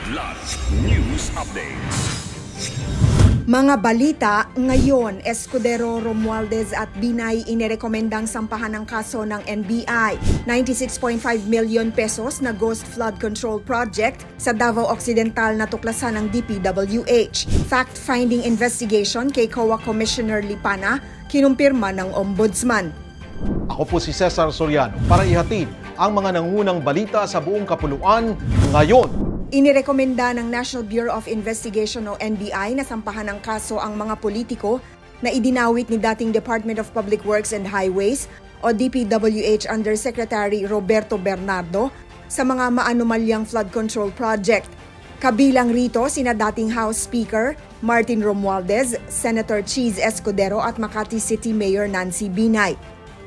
Kidlat News Updates. Mga balita ngayon, Escudero, Romualdez at Binay inirekomendang sampahan ng kaso ng NBI. 96.5 million pesos na ghost flood control project sa Davao Occidental na tuklasan ng DPWH. Fact-finding investigation kay COA Commissioner Lipana, kinumpirma ng Ombudsman. Ako po si Cesar Soriano para ihatid ang mga nangunang balita sa buong kapuluan ngayon. Inirekomenda ng National Bureau of Investigation o NBI na sampahan ng kaso ang mga politiko na idinawit ni dating Department of Public Works and Highways o DPWH Undersecretary Roberto Bernardo sa mga maanumalyang flood control project. Kabilang rito sina dating House Speaker Martin Romualdez, Senator Cheese Escudero at Makati City Mayor Nancy Binay.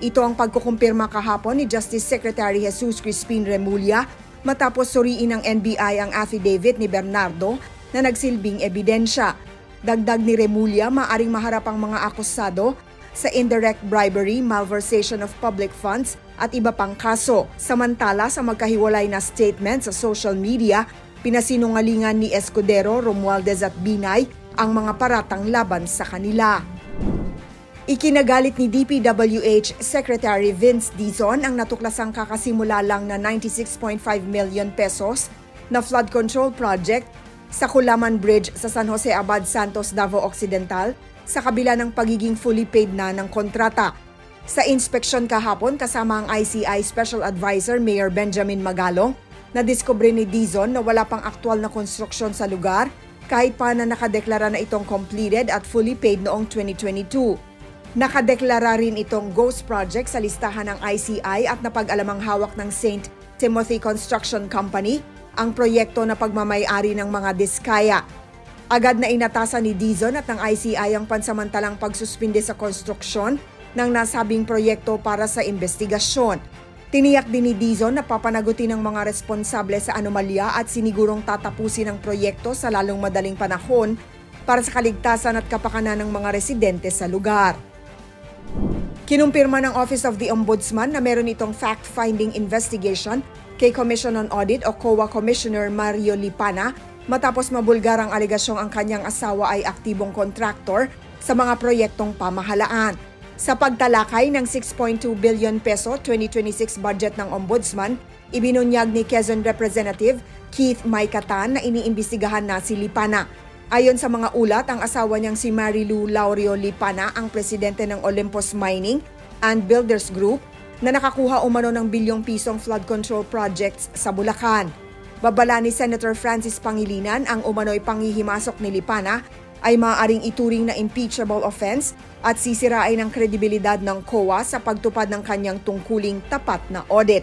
Ito ang pagkukumpirma kahapon ni Justice Secretary Jesus Crispin Remulla matapos suriin ng NBI ang affidavit ni Bernardo na nagsilbing ebidensya. Dagdag ni Remulla, maaring maharap ang mga akusado sa indirect bribery, malversation of public funds at iba pang kaso. Samantala, sa magkahiwalay na statement sa social media, pinasinungalingan ni Escudero, Romualdez at Binay ang mga paratang laban sa kanila. Ikinagalit ni DPWH Secretary Vince Dizon ang natuklasang kakasimula lang na 96.5 million pesos na flood control project sa Kulaman Bridge sa San Jose Abad Santos, Davao Occidental sa kabila ng pagiging fully paid na ng kontrata. Sa inspeksyon kahapon kasama ang ICI Special Advisor Mayor Benjamin Magalong, nadiskubre ni Dizon na wala pang aktwal na konstruksyon sa lugar kahit pa na nakadeklara na itong completed at fully paid noong 2022. Nakadeklara rin itong ghost project sa listahan ng ICI at napag-alamang hawak ng St. Timothy Construction Company ang proyekto na pagmamay-ari ng mga diskaya. Agad na inatasan ni Dizon at ng ICI ang pansamantalang pagsuspinde sa konstruksyon ng nasabing proyekto para sa investigasyon. Tiniyak din ni Dizon na papanagutin ng mga responsable sa anomalya at sinigurong tatapusin ang proyekto sa lalong madaling panahon para sa kaligtasan at kapakanan ng mga residente sa lugar. Kinumpirma ng Office of the Ombudsman na meron itong fact-finding investigation kay Commission on Audit o COA Commissioner Mario Lipana matapos mabulgar ang alegasyong ang kanyang asawa ay aktibong kontraktor sa mga proyektong pamahalaan. Sa pagtalakay ng 6.2 billion peso 2026 budget ng Ombudsman, ibinunyag ni Quezon Representative Keith Maykatan na iniimbestigahan na si Lipana. Ayon sa mga ulat, ang asawa niyang si Marilu Laurio Lipana ang presidente ng Olympus Mining and Builders Group na nakakuha umano ng bilyong pisong flood control projects sa Bulacan. Babala ni Senator Francis Pangilinan ang umano'y panghihimasok ni Lipana ay maaaring ituring na impeachable offense at sisirain ang kredibilidad ng COA sa pagtupad ng kanyang tungkuling tapat na audit.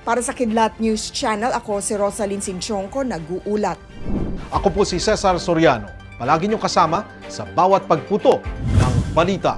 Para sa Kidlat News Channel, ako si Rosalyn Sinchonco, nag-uulat. Ako po si Cesar Soriano. Palagi niyong kasama sa bawat pagputo ng balita.